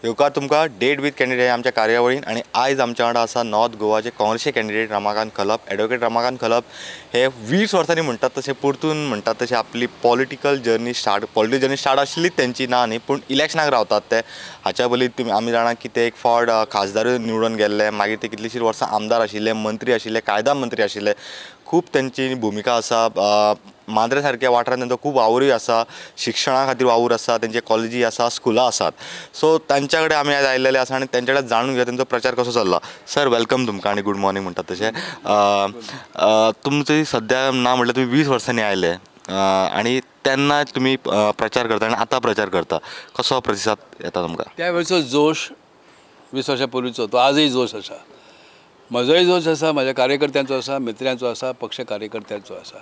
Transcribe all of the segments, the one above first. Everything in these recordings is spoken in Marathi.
येवकार तुमकां डेट विथ कॅन्डिडेट आमच्या कार्यावळीन आणि आयज आमच्या वांगडा आसा नॉर्थ गोवाचे काँग्रेसचे कॅन्डिडेट रमाकांत खलप एडवोकेट रमाकांत खलप हे 20 वर्सांनी म्हणटात तशें परतून म्हणटात तशें आपली पॉलिटिकल जर्नी स्टार्ट आशिल्ली तेंची ना न्ही पूण इलेक्शनाक रावतात ते हाच्या पयलीं आमी जाणा की ते एक फावट खासदारूय निवडून गेल्ले मागीर ते कितलींशीं वर्सां आमदार आशिल्ले मंत्री आशिल्ले कायदा मंत्री आशिल्ले खूब तेंची भुमिका आसा मांद्रे सारक्या वाठारांत तेंचो खूब वावरूय आसा शिक्षणा खातीर वावर आसा तेंचे कॉलेजी आसा स्कुलां आसात सो तांच्या कडेन आमी आयज आयिल्ले आसा आनी तेंच्या कडेन जाणून घेवया तेंचो प्रचार कसो चल्ला सर वेलकम तुमकां आनी गूड मॉर्निंग म्हणटात तशें तुमचें सद्या ना म्हटल्यार तुमी 20 वर्सांनी आयले आनी तेन्ना तुमी प्रचार करता आनी आतां प्रचार करता कसो प्रतिसाद येता तुमकां त्या वेळचो जोश 20 वर्सां पयलींचो तो आजय जोश आसा म्हजोय जोश आसा म्हाज्या कार्यकर्त्यांचो आसा मित्रांचो आसा पक्ष कार्यकर्त्यांचो आसा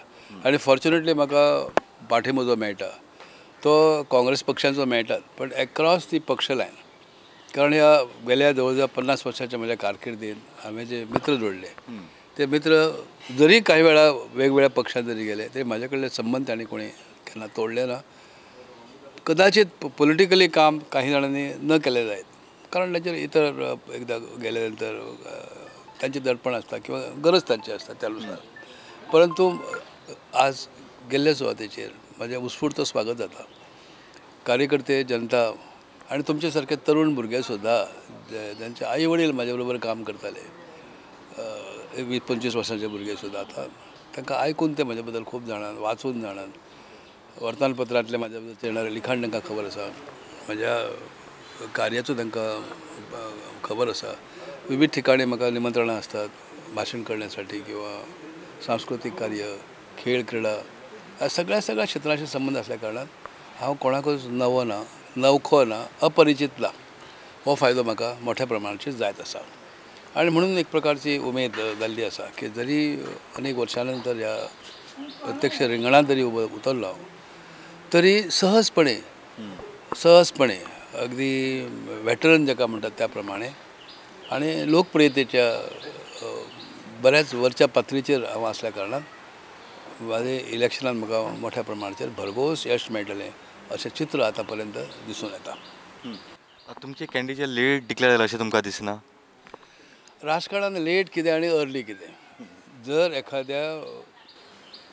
आनी फॉर्च्युनेटली म्हाका पाठिंबो जो मेळटा तो काँग्रेस पक्षांचो मेळटात पण एक्रॉस दी पक्ष लायन कारण ह्या गेल्या जवळ जवळ 50 वर्सांच्या म्हज्या कारकिर्दीन हांवें जे मित्र जोडले ते मित्र जरी काही वेळा वेगवेगळ्या पक्षांत जरी गेले तरी म्हाजे कडले संबंध तांणी कोणी केन्ना तोडले ना कदाचित पॉलिटिकली काम काही जाणांनी न केलें जायत कारण ताचेर इतर एकदां गेले नंतर तांचे दडपण आसता किंवा गरज तांची आसता त्या नुसार परंतु आज गेल्ले सुवातेचेर म्हाजें उत्स्फूर्त स्वागत जाता कार्यकर्ते जनता आनी तुमचे सारके तरूण भुरगे सुद्दां जांचे आई वडील म्हाजे बरोबर काम करताले 20-25 वर्सांचे भुरगे सुद्दां आतां तांकां आयकून ते म्हाजे बद्दल खूब जाणात वाचून जाणात वर्तमानपत्रांतले म्हाज्या बद्दल येणारें लिखाण तांकां खबर आसा म्हाज्या कार्याचो तांकां खबर आसा विविध ठिकाणी म्हाका निमंत्रणां असतात भाशण करण्यासाठी किंवा सांस्कृतिक कार्य खेळ क्रीडा ह्या सगळ्या क्षेत्रांशी संबंध असल्या कारणान हांव कोणाकूच नवो ना नवखो ना अपरिचित ना हो फायदो म्हाका मोठ्या प्रमाणाचेर जायत आसा आनी म्हणून एक प्रकारची उमेद जाल्ली आसा की जरी अनेक वर्सां नंतर ह्या प्रत्यक्ष रिंगणात जरी उतरलो तरी सहजपणे अगदी वेटरन जाका म्हणटात त्या प्रमाणे आनी लोकप्रियतेच्या बऱ्याच वरच्या पातळीचेर हांव आसल्या कारणान म्हाजे इलेक्शनान म्हाका मोठ्या प्रमाणाचेर भरघोस यश मेळटलें अशें चित्र आतां पर्यंत दिसून येता तुमचे कॅन्डिडेट लेट डिक्लेअर जालें अशें तुमकां दिसना राजकारणान लेट कितें आनी अर्ली कितें जर एखाद्या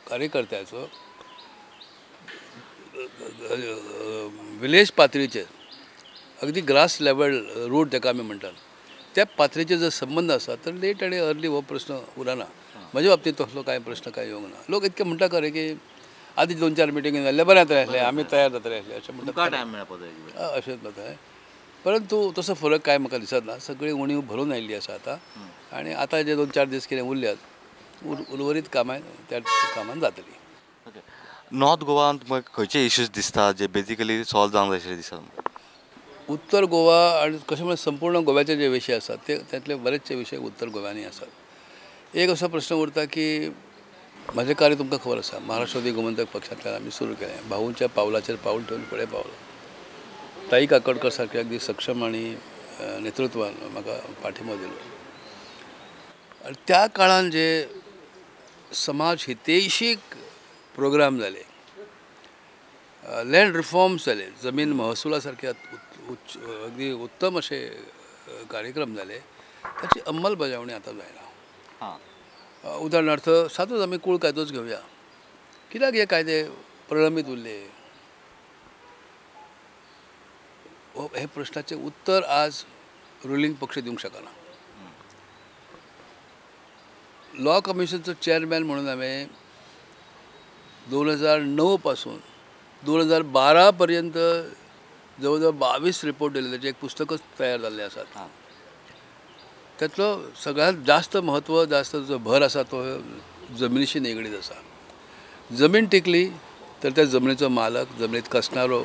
कार्यकर्त्याचो विलेज पातळीचेर अगदी ग्रास लेवल रूट जाका आमी म्हणटात त्या पातळीचेर जर संबंध आसा तर लेट आनी अर्ली हो प्रश्न उरना म्हज्या बाबतींत तसलो कांय प्रश्न कांय येवंक ना लोक इतके म्हणटा खरे की आदीं 2-4 मिटींग जाल्ले बरें जातलें आसलें आमी तयार जातले आसले अशें म्हणटा अशेंच जाता परंतु तसो फरक कांय म्हाका दिसत ना सगळी उणीव भरून आयिल्ली आसा आतां आनी आतां जे 2-4 दीस कितें उरल्यात उर्वरीत कामां त्या कामान जातलीं नॉर्थ गोवान तुमकां खंयचे इश्यूज दिसता जे बेजिकली सॉल्व जावंक जाय अशें दिसता उत्तर गोवा आनी कशें म्हणल्यार संपूर्ण गोव्याचे जे विशय आसात ते त्यातले बरेचशे विशय उत्तर गोव्यांनी आसात एक असो प्रश्न उरता की म्हाजें कार्य तुमकां खबर आसा महाराष्ट्रवादी गोमंतक पक्षांतल्यान आमी सुरू केलें भाऊंच्या पावलाचेर पावल ठेवन फुडें पावलो ताई काकडकर सारके अगदी सक्षम आनी नेतृत्वान म्हाका पाठिंबो दिलो आनी त्या काळान जे समाज हितैषीक प्रोग्राम जाले लँड रिफॉर्म्स जाले जमीन महसुला सारके अगदी उत्तम असे कार्यक्रम जाले ताची अंमलबजावणी आतां जायना उदाहरणार्थ सादूच आमी कूळ कायदोच घेवया कित्याक हे कायदे प्रलंबीत उरले हे प्रश्नाचे उत्तर आज रुलींग पक्ष दिवंक शकना लॉ कमिशनचो चेअरमॅन म्हणून हांवें 2009 पासून 2012 पर्यंत जवळ जवळ 22 रिपोर्ट दिले त्याचे एक पुस्तकच तयार जाल्लें आसात त्यातलो सगळ्यात जास्त महत्व जास्त जो भर आसा तो जमनीशी निगडीत आसा जमीन टिकली तर त्या जमनीचो मालक जमनीत कसणारो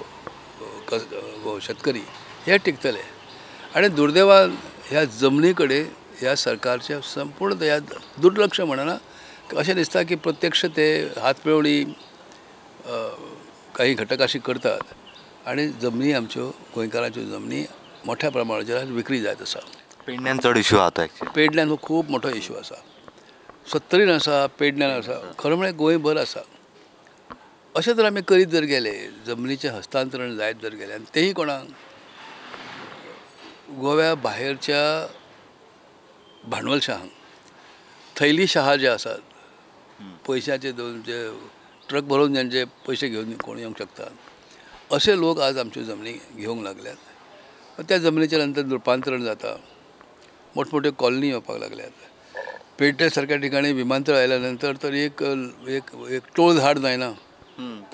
शेतकरी हे टिकतले आणि दुर्दैवान ह्या जमनी कडेन ह्या सरकारच्या संपूर्ण ह्या दुर्लक्ष म्हणना अशें दिसता की प्रत्यक्ष ते हातपिळवणी काही घटक अशी करतात आणि जमनी आमच्यो गोंयकारांच्यो जमनी मोठ्या प्रमाणाचेर विक्री जायत आसा पेडण्यान चड इश्यू आसा पेडण्यान हो खूब मोठो इश्यू आसा 70 आसा पेडण्यान आसा खरें म्हळ्यार गोंयभर आसा अशें जर आमी करीत जर गेले जमनीचें हस्तांतरण जायत जर गेले आनी तेही कोणाक गोव्या भायरच्या भांडवलशाहांक थैली शहा जे आसात पयशाचे दोन जे ट्रक भरून ज्यांचे पैसे घेऊन कोण येवंक शकतात असे लोक आज आमच्यो जमनी घेवंक लागल्यात. त्या जमनीच्या नंतर रूपांतरण जाता, मोठमोठे कॉलनी येवपाक लागल्यात. पेडणे सारक्या ठिकाणी विमानतळ आयल्यानंतर तर एक एक एक टोळधाड जायना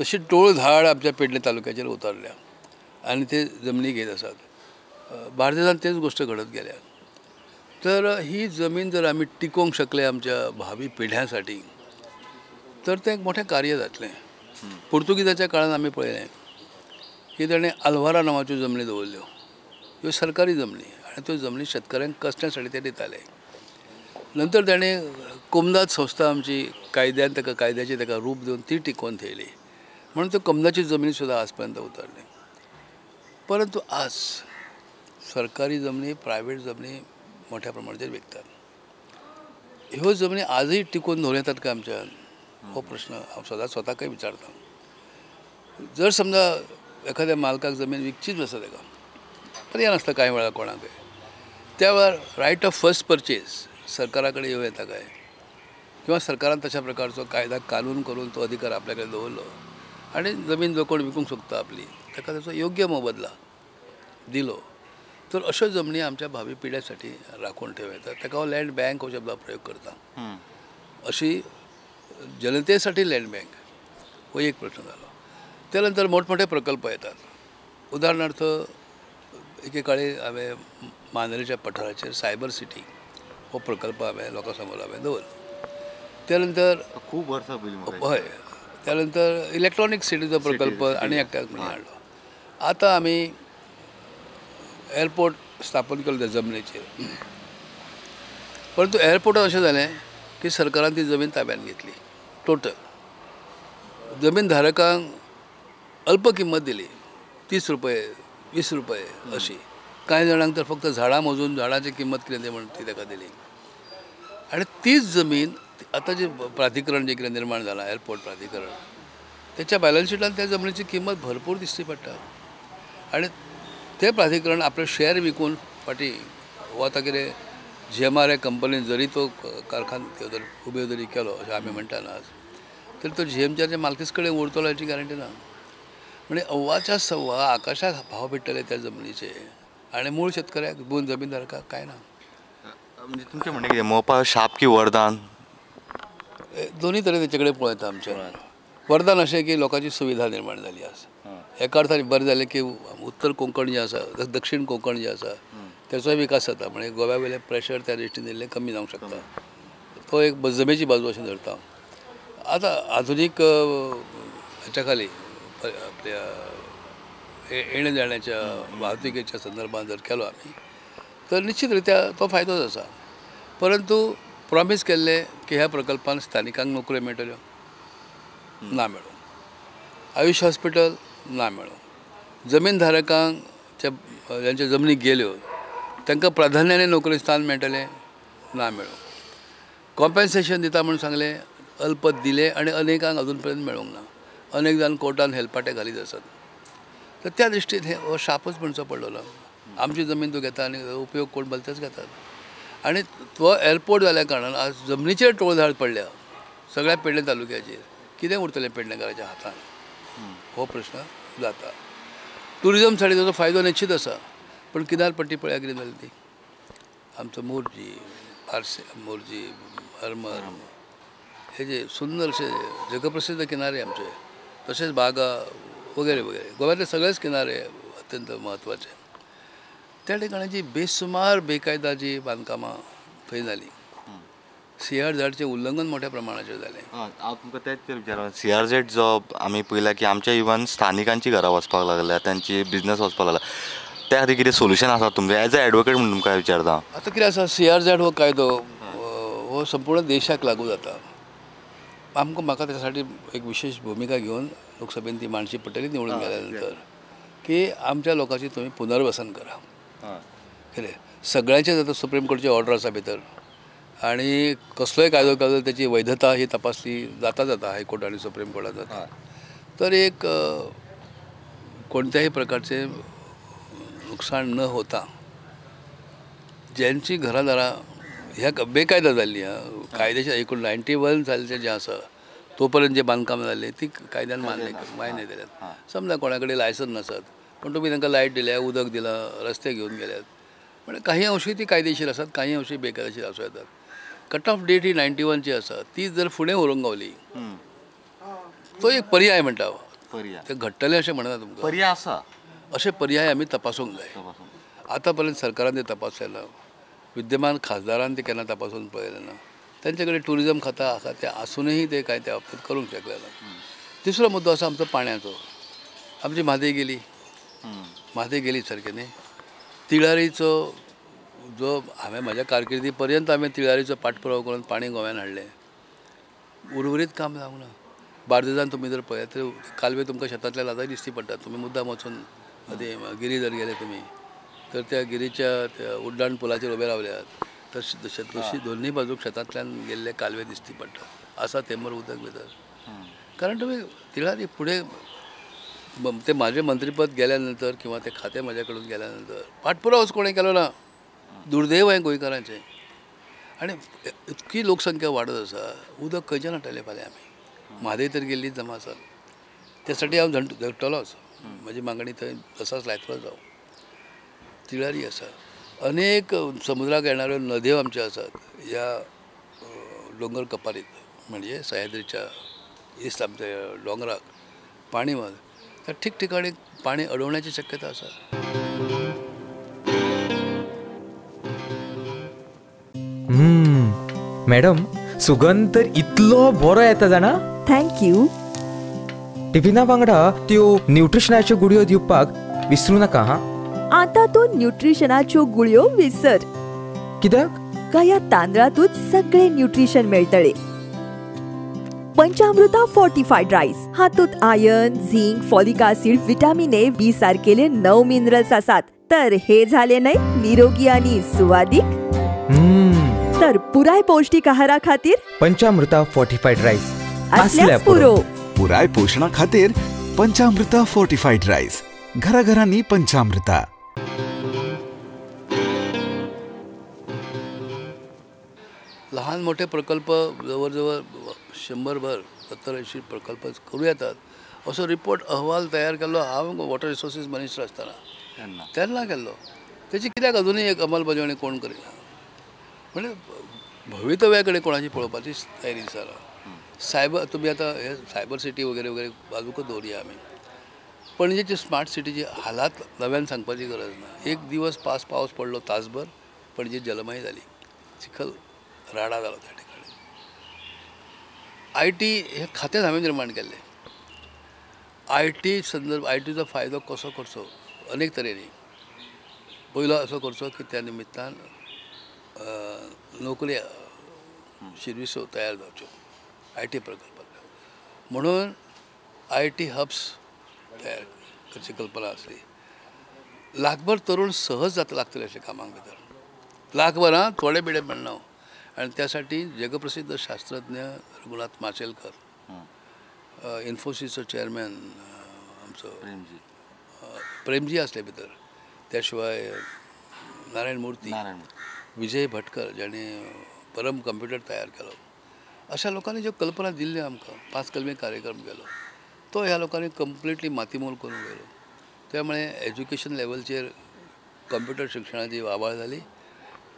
तशी टोळधाड आमच्या पेडणे तालुक्याचेर उतरल्या आणि ते जमनी घेत आसात. भारतांत तेच गोष्ट घडत गेल्या. तर ही जमीन जर आमी टिकोवंक शकले आमच्या भावी पिढ्यांसाठी तर तें एक मोठें कार्य जातलें. पुर्तुगीजाच्या काळान आमी पळयलें की ताणें आल्वारा नांवाच्यो जमनी दवरल्यो. ह्यो सरकारी जमनी आनी त्यो जमनी शेतकऱ्यांक कसण्यासाठी ते दिताले. नंतर ताणें कोमदाद संस्था आमची कायद्यान ताका कायद्याचें ताका रूप दिवन ती टिकोवन थेयली म्हणून त्यो कोमदाची जमनी सुद्दां आज पर्यंत उरले. परंतु आज सरकारी जमनी प्रायवेट जमनी मोठ्या प्रमाणाचेर विकतात. ह्यो जमनी आजय टिकोवन दवरूं येतात काय आमच्यान हो प्रश्न हांव सदांच स्वताकय विचारता. जर समजा एखाद्या मालकाक जमीन विकचीच आसा ताका पर्याय नासता कांय वेळार कोणाकय त्या वेळार रायट ऑफ फर्स्ट परचेज सरकारा कडेन येवं येता काय किंवा सरकारान तशा प्रकारचो कायदा कानून करून तो अधिकार आपल्या कडेन दवरलो आनी जमीन जो कोण विकूंक सोदता आपली ताका ताचो योग्य मोबदला दिलो तर अश्यो जमनी आमच्या भावी पिढ्यासाठी राखून ठेवं येता. ताका हांव लँड बँक हो शब्द प्रयोग करता. अशी जनतेसाठी लँड बँक हो एक प्रश्न जालो. त्यानंतर मोठमोठे प्रकल्प येतात. उदाहरणार्थ एके काळी हांवें मांद्रेच्या पठाराचेर सायबर सिटी हो प्रकल्प हांवें लोकां समोर दवरलो. त्यानंतर खूब वर्सां पयलीं हय त्यानंतर इलेक्ट्रॉनीक सिटीचो प्रकल्प आनी एकट्याक म्हणून हाडलो. आतां आमी एअरपोर्ट स्थापन केलो त्या जमनीचेर. परंतु एअरपोर्टान अशें जालें की सरकारान ती जमीन ताब्यात घेतली. टोटल जमीन धारकांक अल्प किंमत दिली 30 रुपये 20 रुपये अशी. कांय जाणांक तर फक्त झाडां मोजून झाडांची किंमत कितें तें म्हणून ती ताका दिली. आनी तीच जमीन आतां जे प्राधिकरण जे कितें निर्माण जालां एअरपोर्ट प्राधिकरण त्याच्या बॅलन्स शिटान त्या जमनीची किंमत भरपूर दिसची पडटा. आनी तें प्राधिकरण आपले शेअर विकून फाटीं हो आतां कितें GMRA कंपनीन जरी तो कारखानो जर उबे जरी केलो अशें आमी म्हणटा आज तर तो GMच्या मालकीच कडेन उरतलो हाची गॅरंटी ना. म्हणजे अव्वाच्या सव्वा आकाशाक भाव भेटले त्या जमनीचे आनी मूळ शेतकऱ्याक दोन जमीनदारकाक कांय ना. म्हणजे तुमचें म्हणणें कितें मोपा शाप की वरदान दोन्ही तरेन तेचे कडेन पळयता. आमचें वरदान अशें की लोकांची सुविधा निर्माण जाली आज. एका अर्थान बरें जालें की उत्तर कोंकण जें आसा दक्षिण कोंकण जें आसा त्याचोय विकास जाता. म्हणजे गोव्या वयलें प्रेशर त्या दृश्टीन इल्लें कमी जावंक शकता. तो एक जमेची बाजू अशें धरता. आतां आधुनीक हाच्या खाली आपल्या येण्या जाण्याच्या वाहतुकेच्या संदर्भात जर केलो आमी तर निश्चित रित्या तो फायदोच आसा. परंतु प्रॉमिस केल्ले की ह्या प्रकल्पान स्थानिकांक नोकऱ्यो मेळटल्यो ना मेळो. आयुष हॉस्पिटल ना मेळो. जमीनधारकांक ज्यांच्या जमनी गेल्यो तांकां प्राधान्याने नोकरी स्थान मेळटलें ना मेळो. कॉम्पेन्सेशन दिता म्हणून सांगलें अल्प दिले आनी अनेकांक अजून पर्यंत मेळूंक ना. अनेक जाण कोर्टान हेलपाटे घालीत आसात. तर त्या दृश्टीन हो शापच म्हणचो पडलेलो. आमची जमीन तो घेता आनी उपयोग कोण भलतेच घेतात. आनी तो एअरपोर्ट जाल्या कारणान आज जमनीचेर टोळधाड पडल्या सगळ्या पेडणे तालुक्याचेर. कितें उरतलें पेडणेकाराच्या हातान हो प्रश्न जाता. टुरिजम साठी ताचो फायदो निश्चित आसा. पण किनारपट्टी पळया कितें जाली ती. आमचो मोर्जी पार्से मोर्जी हरमल हे जे सुंदर अशे जगप्रसिद्ध किनारे आमचे तशेंच बागा वगैरे वगैरे गोव्यातले सगळेच किनारे अत्यंत महत्वाचे. त्या ठिकाणाची बेसुमार बेकायदा जी बांदकामां थंय जाली. CRZचे उल्लंघन मोठ्या प्रमाणाचेर जालें. हांव तुमकां तेंच विचारता. CRZ जो आमी पळयला की आमच्या इवन स्थानिकांची घरां वचपाक लागल्या तांची बिझनस वचपाक लागला त्या खातीर कितें सोल्युशन आसा तुमचें एज अ एडवोकेट म्हणून तुमकां विचारता. आतां कितें आसा CRZ हो कायदो हो संपूर्ण देशाक लागू जाता. म्हाका त्यासाठी एक विशेष भूमिका घेऊन लोकसभेन ती मांडची पडटली निवडून गेल्या नंतर की आमच्या लोकांची तुम्ही पुनर्वसन करा. कितें सगळ्यांचेच आतां सुप्रीम कोर्टाची ऑर्डर आसा भितर आनी कसलोय कायदो केलो त्याची वैधता ही तपासली जाता हायकोर्ट आनी सुप्रीम कोर्टात जाता. तर एक कोणत्याही प्रकारचे नुकसान न होता ज्यांची घरादारां ह्या बेकायदा जाल्ली कायदेशीर एकूण 91 सालचे जे आसा तोपर्यंत जे बांदकाम जाल्ले ती कायद्यान मान्य केल्यात. समजा कोणा कडेन लायसन नसत पण तुमी तांकां लायट दिल्या, उदक दिलां, रस्ते घेवन गेल्यात, म्हणजे काही अंशी ती कायदेशीर आसात, काही अंशी बेकायदेशीर आसूं येतात. कट ऑफ डेट ही 91ची आसा, ती जर फुडें व्हरूंक गावली तो एक पर्याय म्हणटा. ते घडटलें अशें म्हणना तुमकां, पर्याय आसा, अशे पर्याय आमी तपासूंक जाय. आतां पर्यंत सरकारान ते तपासलें ना, विद्यमान खासदारान ते केन्ना तपासून पळयलें ना. त्यांचे कडेन टुरिजम खाता आसा ते आसूनही ते कांय त्या बाबतींत करूंक शकले ना. तिसरो मुद्दो आसा आमचो पाण्याचो. आमची म्हादय गेली सारकें न्ही. तिळारीचो जो हांवें म्हाज्या कारकिर्दी पर्यंत हांवें तिळारीचो पाठपुरावो करून पाणी गोंयांत हाडलें, उर्वरीत काम जावंक ना. बार्देजान तुमी जर पळयत कालवे तुमकां शेतांतल्या लाजाय दिश्टी पडटात. तुमी मुद्दाम वचून गिरी जर गेले तुमी तर त्या गिरीच्या त्या उड्डाण पुलाचेर उबे रावल्यात तशी दोन्ही बाजूक शेतांतल्यान गेल्ले कालवे दिश्टी पडटात. आसा तेंबर उदक भितर. कारण तुमी तिळारी फुडें ते माझे मंत्रीपद गेल्या नंतर किंवा ते खातें म्हाज्या कडून गेल्या नंतर पाठपुरावोच कोणें केलो ना. दुर्दैव आहे गोंयकारांचें. आनी इतकी लोकसंख्या वाडत आसा, उदक खंयच्यान हाडटले फाल्यां आमी. म्हादय तर गेल्लीच जमा आसात. त्या साठी हांव झगडटलोच. म्हजी मागणी थंय तसाच लायतलो जावं. तिळारी आसा, अनेक समुद्राक येणाऱ्यो नद्यो आमच्यो आसात ह्या दोंगर कपारीत, म्हणजे सह्याद्रीच्या इस्ट आमच्या दोंगराक पाणी वच त्या ठिकठिकाणी पाणी अडवण्याची शक्यता आसा. मॅडम, सुगंध तर इतलो बरो येता जाणा. थँक्यू. टिफिना वांगडा त्यो न्यूट्रिशनाच्यो गुडयो दिवपाक विसरूं नाका हा. आता तो न्यूट्रिशनाच्यो गुळयो विसर. कित्याक? का ह्या तांदळातूच सगळे न्यूट्रिशन मेळटले. पंचामृता फोर्टिफाईड राईस, हातूंत iron, zinc, folic acid, vitamin A, B सारकेले 9 मिनरल्स आसात. तर हे झाले नाही निरोगी आणि सुवादिक. तर पुराय पौष्टिक आहारा खातीर पंचामृता फोर्टिफाईड राईस असल्यास पुरो. पुराय पोषणा खातीर पंचामृता फोर्टिफाईड राईस. घराघरांनी पंचामृता. लहान मोठे प्रकल्प जवळजवळ 100भर 70-80 प्रकल्प करूं येतात असो रिपोर्ट अहवाल तयार केल्लो हांव वॉटर रिसोर्सीस मिनिस्टर आसतना तेन्ना केल्लो. तेची कित्याक अजुनूय एक अंमलबजावणी कोण करिना. म्हणजे भवितव्या कडेन कोणाची पळोवपाची तयारी दिसना. सायबर तुमी आतां हे सायबर सिटी वगैरे वगैरे बाजूकच दवरया आमी. पणजेची स्मार्ट सिटीची हालात नव्यान सांगपाची गरज ना. एक दिवस पावस पडलो तासभर पणजे जलमय जाली, चिखल राडा जालो त्या ठिकाणी. IT हे खातेंच हांवें निर्माण केल्लें. आयटीचो फायदो कसो करचो अनेक तरेनी. पयलो असो करचो की त्या निमित्तान नोकऱ्यो शिरविसो तयार जावच्यो IT प्रकल्पांतल्यो. म्हणून IT हब्स तयार करची कल्पना आसली. लाखभर तरुण सहज लागतले अशें कामाक भितर. लाखभर थोडे बिडे म्हणना. आणि त्यासाठी जगप्रसिद्ध शास्त्रज्ञ रघुनाथ माशेलकर, इन्फोसिसचो चेअरमॅन आमचो प्रेमजी असले भितर, त्या शिवाय नारायण मूर्ती, विजय भटकर ज्याने परम कम्प्युटर तयार केलो, अशा लोकांनी ज्यो कल्पना दिल्ल्यो आमकां 5 कलमी कार्यक्रम केलो तो ह्या लोकांनी कंप्लिटली मातीमोल करून गेलो. त्यामुळे एज्युकेशन लेवलचेर कम्प्युटर शिक्षणाची वाबाळ जाली.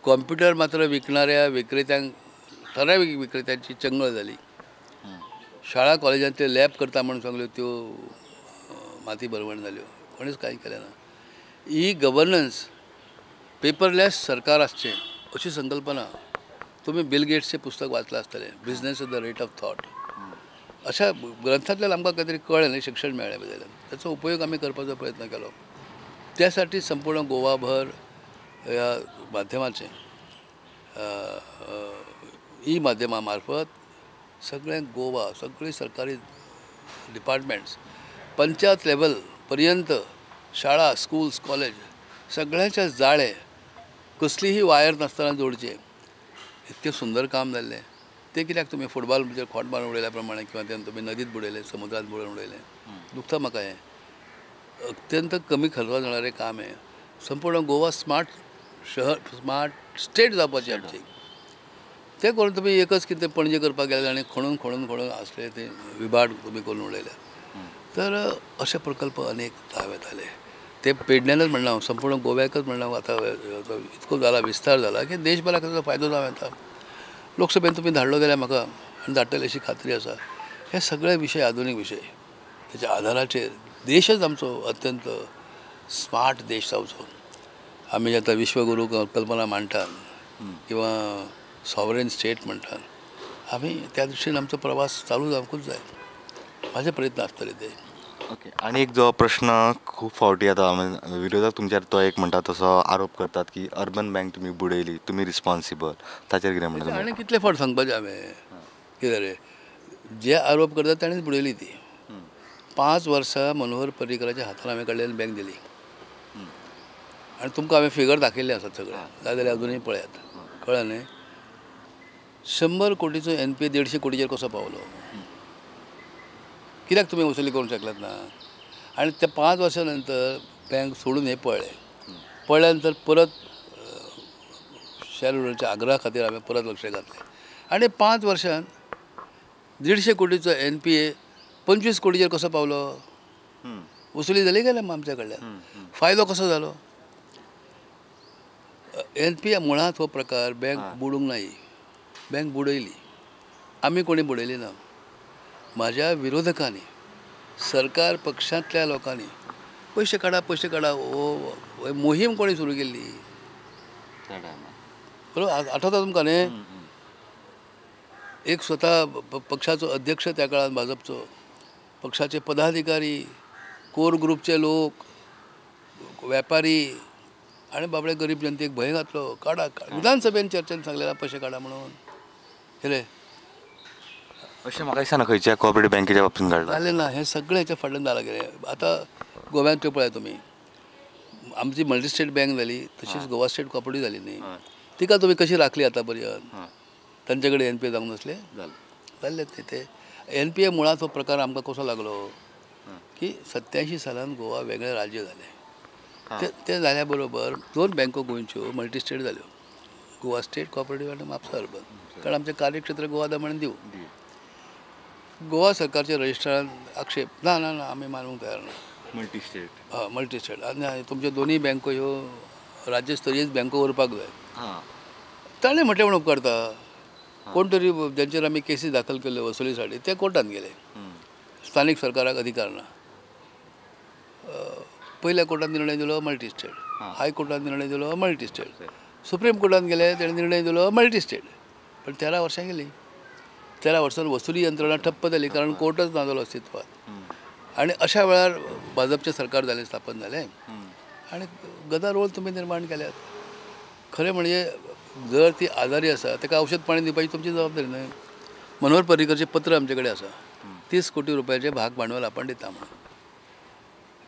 कॉम्प्युटर मात्र विकणाऱ्या विक्रेत्यांक ठराविक विक्रेत्यांची चंगळ झाली. शाळा कॉलेजांतले लॅब करता म्हणून सांगल्यो त्यो माती भरवण जाल्यो. कोणीच कांय केलें ना. ई गव्हर्नन्स पेपरलेस सरकार आसचें अशी संकल्पना तुमी बिल गेट्सचें पुस्तक वाचलां आसतलें, business at the rate of thought. अशा ग्रंथांतल्यान आमकां खंय तरी कळ्ळें न्ही शिक्षण मेळ्ळें बद्दल. त्याचो उपयोग आमी करपाचो प्रयत्न केलो. त्यासाठी संपूर्ण गोवाभर ह्या माध्यमाचें ई माध्यमा मार्फत सगळे गोवा सगळी सरकारी डिपार्टमेंट्स पंचायत लेवल पर्यंत शाळा स्कूल्स कॉलेज सगळ्यांचे जाळे कसलीही वायर नासतना जोडचे. इतकें सुंदर काम जाल्लें. ते कित्याक तुमी फुटबॉल म्हणजे खोट मारून उडयल्या प्रमाणे किंवा तेन्ना तुमी नदीत बुडयलें, समुद्रात बुडोवन उडयलें. दुखता म्हाका हें. अत्यंत कमी खर्चात जाणारें काम हें. संपूर्ण गोवा स्मार्ट शहर स्मार्ट स्टेट जावपाची आमची. ते करून तुमी एकच कितें पणजे करपाक गेले आनी खणून असले ते विभाग तुमी करून उडयल्या. तर असे प्रकल्प अनेक येताले. ते पेडण्यानच म्हणना हांव, संपूर्ण गोव्याकच म्हणना आतां इतको जाला विस्तार जाला की देशभराक ताचो फायदो जावं येता. लोकसभेन तुमी धाडलो जाल्यार म्हाका आनी धाडटले अशी खात्री आसा. हे सगळे विशय आधुनीक विशय, त्याच्या आधाराचेर देशच आमचो अत्यंत स्मार्ट देश जावचो. आमी जे आतां विश्वगुरू कल्पना मांडटात किंवा सॉवरेन स्टेट म्हणटात, आमी त्या दृश्टीन आमचो प्रवास चालू जावंकूच जाय. माझे प्रयत्न आसतले ते. ओके. आणि एक जो प्रश्न खूप फावटी येता, विरोधक तुमच्यार तो एक म्हणटा तसो आरोप करतात की अर्बन बँक तुमी बुडयली, तुमी रिस्पॉन्सिबल. ताचेर कितें म्हणटा? आनी कितले फावट सांगपाचें हांवें? कितें रे, जे आरोप करतात ताणेंच बुडयली ती. 5 वर्सां मनोहर पर्रीकराच्या हातान हांवें काडलेली बँक दिली. आनी तुमकां हांवें फिगर दाखयल्ले आसात सगळे, जाय जाल्यार अजुनूय पळयात. कळ्ळें न्ही? 100 कोटीचो NPA 150 कोटीचेर कसो पावलो? कित्याक तुमी वसुली करूंक शकल्यात ना? आनी त्या 5 वर्सां नंतर बँक सोडून हे पळयल्या नंतर परत शॅर होल्डरच्या आग्रहा खातीर हांवें परत लक्ष घातलें. आनी 5 वर्सांत 150 कोटीचो NPA 25 कोटीचेर कसो पावलो? वसुली जाली गेल्या आमच्या कडल्यान. फायदो कसो जालो? NPA मुळांत हो प्रकार बँक बुडूंक नाय, बँक बुडयली. आमी कोणी बुडयली ना. माझ्या विरोधकांनी, सरकार पक्षांतल्या लोकांनी पयशे काडा हो मोहीम कोणी सुरू केल्ली? बरोबर आठवता तुमकां न्ही? एक स्वता पक्षाचो अध्यक्ष त्या काळात भाजपचो, पक्षाचे पदाधिकारी, कोर ग्रुपचे लोक, वेपारी आनी बाबडे गरीब जनतेक भंय घातलो. काडा विधानसभेन चर्चेन सांगलेला पयशे काडा म्हणून. कितें अशें म्हाका दिसना खंयच्या कॉपरेटीव बँकेच्या बाबतींत घडलां. जालें ना. हे सगळें हेच्या फाटल्यान जालां कितें? आतां गोव्यात त्यो पळया तुमी, आमची मल्टी स्टेट बँक जाली, तशीच गोवा स्टेट कॉपरेटीव जाली न्ही. तिका तुमी कशी राखली आतां पर्यंत? तांचे कडेन NPA जावंक नसले? जाल्ले ते. NPA मुळात हो प्रकार आमकां कसो लागलो की 87 सालान गोवा वेगळें राज्य जालें. ते जाल्या बरोबर 2 बँको गोंयच्यो मल्टी स्टेट जाल्यो, गोवा स्टेट कॉपरेटीव आनी म्हापसा अर्बन. कारण आमचें कार्यक्षेत्र गोवा दमण दीव. गोवा सरकारच्या रजिस्ट्रारान आक्षेप ना ना ना आमी मानूंक तयार ना. मल्टी स्टेट मल्टी स्टेट आनी तुमच्यो दोनूय बँको ह्यो राज्यस्तरीय बँको उरपाक जाय. ताणें म्हटलें म्हणून उपकारता. कोण तरी जांचेर आमी केसी दाखल केल्ल्यो वसुलीसाठी ते कोर्टान गेले. स्थानीक सरकाराक अधिकार ना. पयल्या कोर्टान निर्णय दिलो मल्टी स्टेट, हायकोर्टान निर्णय दिलो मल्टी स्टेट, सुप्रीम कोर्टान गेले तेणें निर्णय दिलो मल्टी स्टेट. पण 13 वर्सां गेली. 13 वर्सान वसुली यंत्रणा ठप्प जाली कारण कोर्टच ना जालो अस्तित्वात. आनी अशा वेळार भाजपचें सरकार जालें, स्थापन जालें आनी गदारोळ तुमी निर्माण केल्यात. खरें म्हणजे जर ती आजारी आसा ताका औषध पाणी दिवपाची तुमची जबाबदारी न्हय. मनोहर पर्रीकरचें पत्र आमचे कडेन आसा, 30 कोटी रुपयाचें भाग भांडवल आपण दिता म्हणून.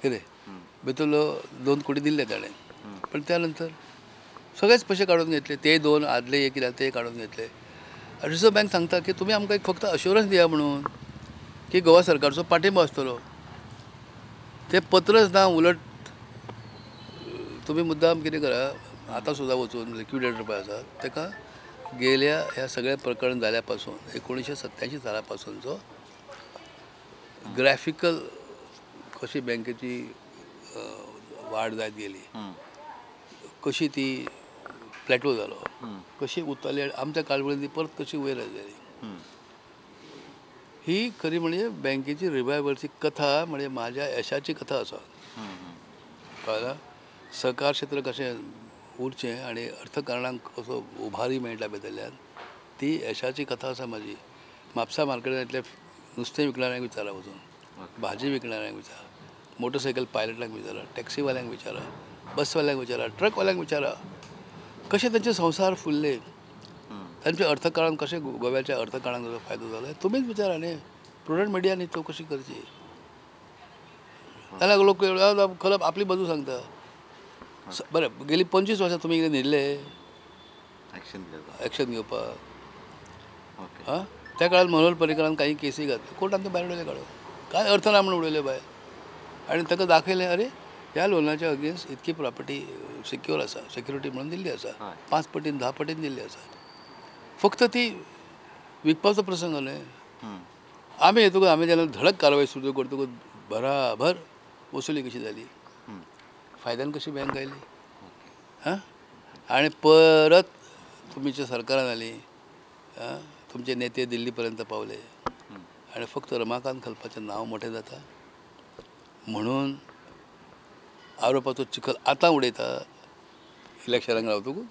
कितें भितरलो 2 कोटी दिल्ले ताणें. पण त्या नंतर सगळेच पयशे काडून घेतले. ते 2 आदले एक कित्याक ते काडून घेतले. रिझर्व बँक सांगता की तुमी आमकां एक फक्त अश्युरन्स दिया म्हणून की गोवा सरकारचो पाठिंबो आसतलो. ते पत्रच ना. उलट तुमी मुद्दाम कितें करा, आतां सुद्दां वचून लिक्विडेटर पळय आसा ताका गेल्या ह्या सगळें प्रकरण जाल्या पासून 1987 साला पासूनचो ग्राफिकल कशी बँकेची वाड जायत गेली, कशी ती प्लॅटो जालो, कशी उरताली आमच्या काळवळींनी परत कशी वयर जाली. ही खरी म्हणजे बँकेची रिवायवलची कथा, म्हणजे माझ्या यशाची कथा आसा. कळ्ळें? सहकार क्षेत्र कशें उरचें आनी अर्थकारणांक कसो उभारी मेळटा भितरल्यान ती यशाची कथा आसा म्हाजी. म्हापसा मार्केटांतल्या नुस्तें विकणाऱ्यांक विचारा वचून, भाजी विकणाऱ्यांक विचारा, मोटरसायकल पायलटांक विचारा, टॅक्सीवाल्यांक विचारा, बसवाल्यांक विचारा, ट्रकवाल्यांक विचारा, कशे तांचे संवसार फुल्ले, तांचे अर्थकारण कशें गोव्याच्या अर्थकारणाक ताचो फायदो जालो तुमीच विचारा न्ही. प्रुडंट मिडियानी चवकशी करची. जाल्यार लोक खरं आपली बाजू सांगता. बरें गेली 25 वर्सां तुमी कितें न्हिदले एक्शन घेवपाक? हां त्या काळात मनोहर पर्रीकरान काही केसी घातल्यो, कोर्टान ते भायर उडयले काडून. काय अर्थ ना म्हणून उडयले भायर. आनी ताका दाखयलें अरे ह्या लोनाच्या अगेन्स्ट इतकी प्रॉपर्टी सिक्युअर आसा, सिक्युरिटी म्हणून दिल्ली आसा, 5 पटीन 10 पटीन दिल्ली आसा. फक्त ती विकपाचो प्रसंग न्हय. आमी येतकूच आमी जेन्ना धडक कारवाय सुरू करतकूच बराबर वसुली कशी जाली, फायद्यान कशी बँक आयली. हां, आनी परत तुमच्या सरकारान आली, तुमचे नेते दिल्ली पर्यंत पावले आनी फक्त रमाकांत खलपाचें नांव मोठें जाता म्हणून आरोपाचो चिखल आतां उडयता इलेक्शनाक रावतकूच.